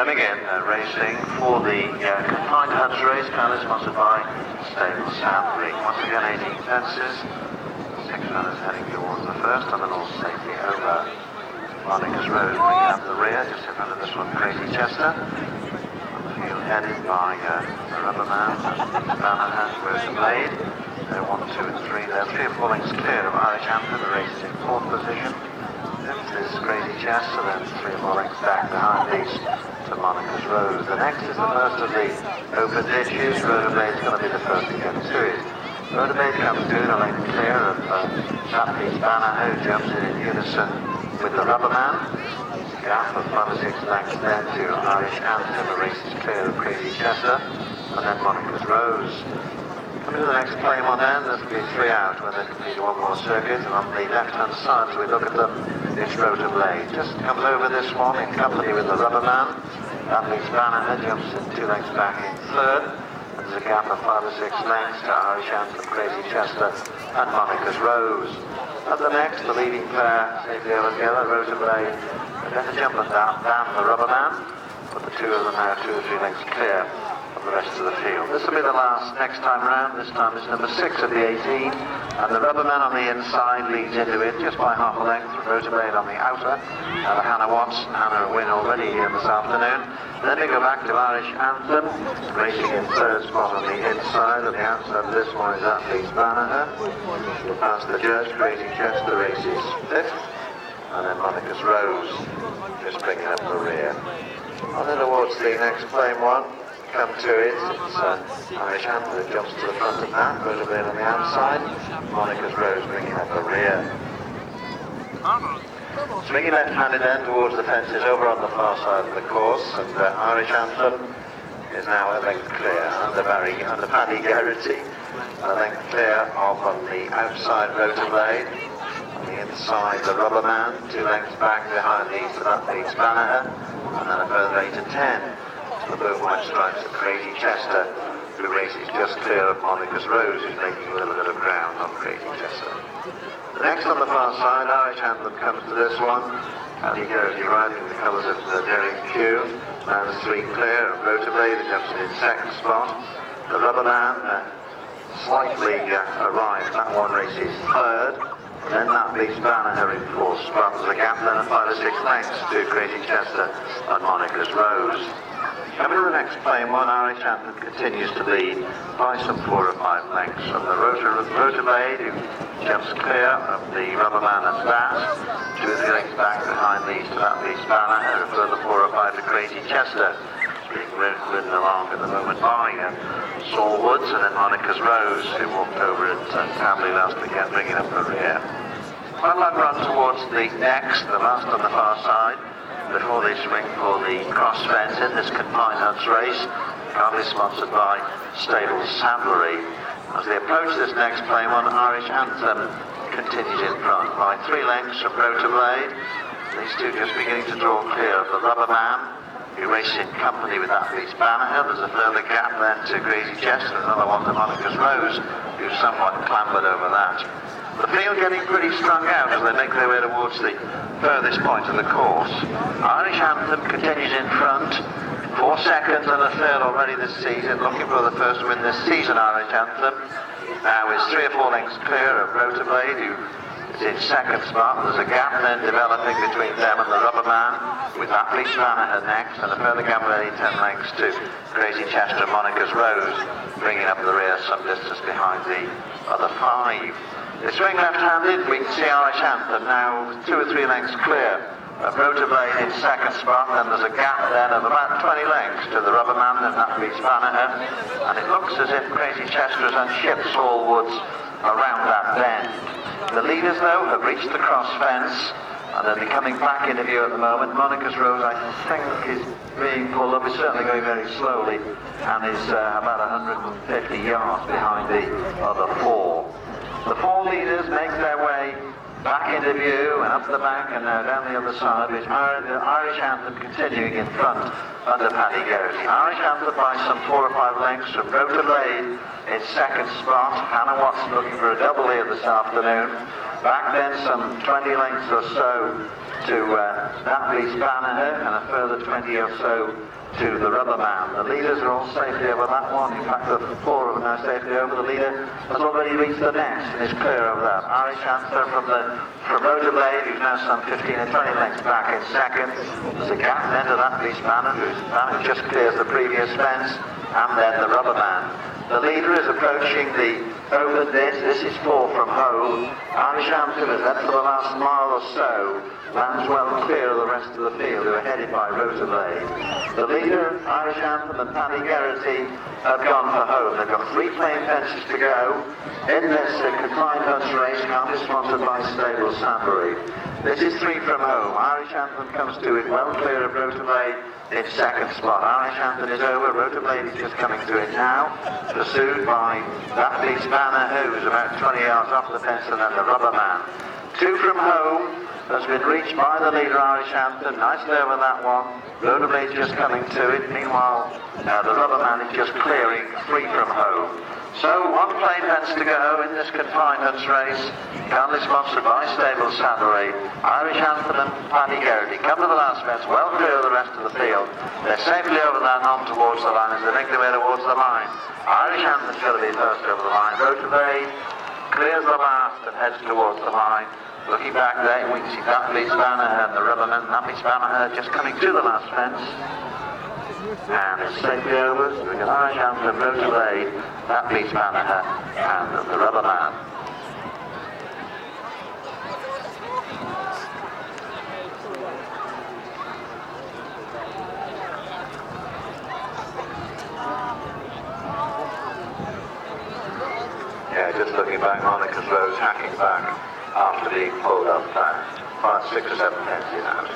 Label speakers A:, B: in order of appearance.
A: Coming in, racing for the confined hunts race, kindly sponsored by Stable Sandbury. Once again, 18 fences, 6 runners heading towards the first, and then all safely over Monica's Road, bringing up the rear, just in front of this one, Crazy Chester. On the field headed by the Rubberman, Banner, Rosa Blade. They're 1, 2 and 3, they're 3 or 4 lengths clear of Irish Anthem, the race is in 4th position. This is Crazy Chester, then 3 or 4 lengths back behind these to Monica's Rose. The next is the first of the open ditches. Rosa Blade's going to be the first to get to it. Rosa Blade comes to it, a length clear of Southeast Banner, who jumps in unison with the Rubberman. Gap of 5 or 6 lengths then to Irish Anthem. The race is clear of Crazy Chester, and then Monica's Rose. Coming to the next claim on end, this will be 3 out when they complete one more circuit, and on the left-hand side, as we look at them, it's Rosa Blade. Just comes over this one in company with the Rubberman. That leaves Banner, jumps in 2 lengths back in 3rd. And there's a gap of 5 or 6 lengths to Irish Anthem, Crazy Chester, and Monica's Rose. At the next, the leading pair, safely over together, Rosa Blade. They're going to jump and down the Rubberman, but the 2 of them now 2 or 3 lengths clear of the rest of the field. This will be the last next time round. This time it's number 6 of the 18, and the Rubberman on the inside leads into it just by half a length. Rosa Blade on the outer, and Hannah Watson, Hannah a win already here this afternoon. Then we go back to Irish Anthem, racing in 3rd spot on the inside, and the outside of this one is Athlete's Banner. Past the judge, Crazy Chester races 5th, and then Monica's Rose just bringing up the rear. And then towards the next claim one, come to it, it's Irish Anthem that jumps to the front of that, Rosa Blade on the outside, Monica's Rose bringing up the rear. Swinging left-handed end towards the fences over on the far side of the course, and Irish Anthem is now a length clear under Paddy Garrity, a length clear off on the outside Rosa Blade, on the inside the Rubberman, 2 lengths back behind these to that leads Banner, and then a further 8 and 10. The blue white stripes of Crazy Chester, who races just clear of Monica's Rose, who's making a little bit of ground on Crazy Chester. The next on the far side, Irish Anthem comes to this one, and he goes riding the colours of the Daring Q. Now there's 3 clear of Rosa Blade, who jumps in 2nd spot. The Rubberman slightly arrived, that one races 3rd. Then that leaves Banner in 4th spot. There's a gap then of 5 or 6 lengths to Crazy Chester and Monica's Rose. Coming to the next claim one, Irish Anthem continues to lead by some 4 or 5 lengths from the Rosa Blade, who jumps clear of the Rubberman and Bass, 2 or 3 lengths back behind these to that leaves Banner, and a further 4 or 5 to Crazy Chester, being ridden along at the moment by Saul Woods, and then Monica's Rose, who walked over at Tamley last weekend, bringing up the rear. Quite a long run towards the next, the last on the far side, before they swing for the cross fence in this confined hunts race, kindly sponsored by Stable Sandbury. As they approach this next claim on, Irish Anthem continues in front by 3 lengths from Rosa Blade. These 2 just beginning to draw clear of the Rubberman, who races in company with Athlete's Banner. There's a further gap then to Crazy Chester, another one to Monica's Rose, who's somewhat clambered over that. The field getting pretty strung out as they make their way towards the furthest point of the course. Irish Anthem continues in front, 4 seconds and a 3rd already this season, looking for the first win this season. Irish Anthem now is 3 or 4 lengths clear of Rosa Blade, who is in 2nd spot. There's a gap then developing between them and the Rubberman, with Athlete's Banner next, and a further gap of 8 10 lengths to Crazy Chester and Monica's Rose, bringing up the rear some distance behind the other 5. They swing left-handed, we can see Irish Anthem now 2 or 3 lengths clear of Rosa Blade in 2nd spot, and there's a gap then of about 20 lengths to the Rubberman, and that leaves Banner, and it looks as if Crazy Chester has unshipped Saul Woods around that bend. The leaders though have reached the cross fence, and they'll be coming back into view at the moment. Monica's Rose, I think, is being pulled up. It's certainly going very slowly, and is about 150 yards behind the other 4. The 4 leaders make their way back into view and up the back and now down the other side, with the Irish Anthem continuing in front under Paddy Geraghty. Irish Anthem by some 4 or 5 lengths from Rota Blade in second spot. Hannah Watson looking for a double here this afternoon. Back then some 20 lengths or so to Napoli Spanaher and a further 20 or so to the Rubber Man. The leaders are all safely over that one. In fact, the 4 of them now safely over. The leader has already reached the next and is clear of that. Irish Anthem from Rota Blade, who's now some 15 and 20 lengths back in second. There's a gap then to Napoli Spanaher, who just clears the previous fence, and then the Rubber Man. The leader is approaching the open disc. This is 4 from home. Irish Anthem is left for the last mile or so. Lands well clear of the rest of the field, who are headed by Rota Blade. The leader, Irish Anthem and Paddy Geraghty, have gone for home. They've got 3 plain fences to go in this confined hunts race, currently sponsored by Stable Sunbury. This is 3 from home. Irish Anthem comes to it well clear of Rota Blade in second spot. Irish Anthem is over. Rota Blade is just coming to it now, pursued by Napoli Spanaher, who's about 20 yards off the fence, and then the Rubber Man. 2 from home has been reached by the leader, Irish Anthem, nicely over that one. Rota Blade just coming to it. Meanwhile, the Rubber Man is just clearing 3 from home. So 1 plain fence to go in this confined hunts race, currently sponsored by Stable Sunbury. Irish Anthem and Paddy Geraghty come to the last fence, well clear of the rest of the field. They're safely over that on towards the line as they make their way towards the line. Irish Anthem's going to be first over the line. Rota Blade clears the last and heads towards the line. Looking back there, we can see Napoli Spanaher and the Rubber Man. Napoli Spanaher just coming to the last fence. And it's safely over. So we got Irish Anthem, Rota Blade, Napoli Spanaher, and the Rubber Man. Yeah, just looking back, Monica's Rose hacking back after being pulled up 6 or 7 fences out.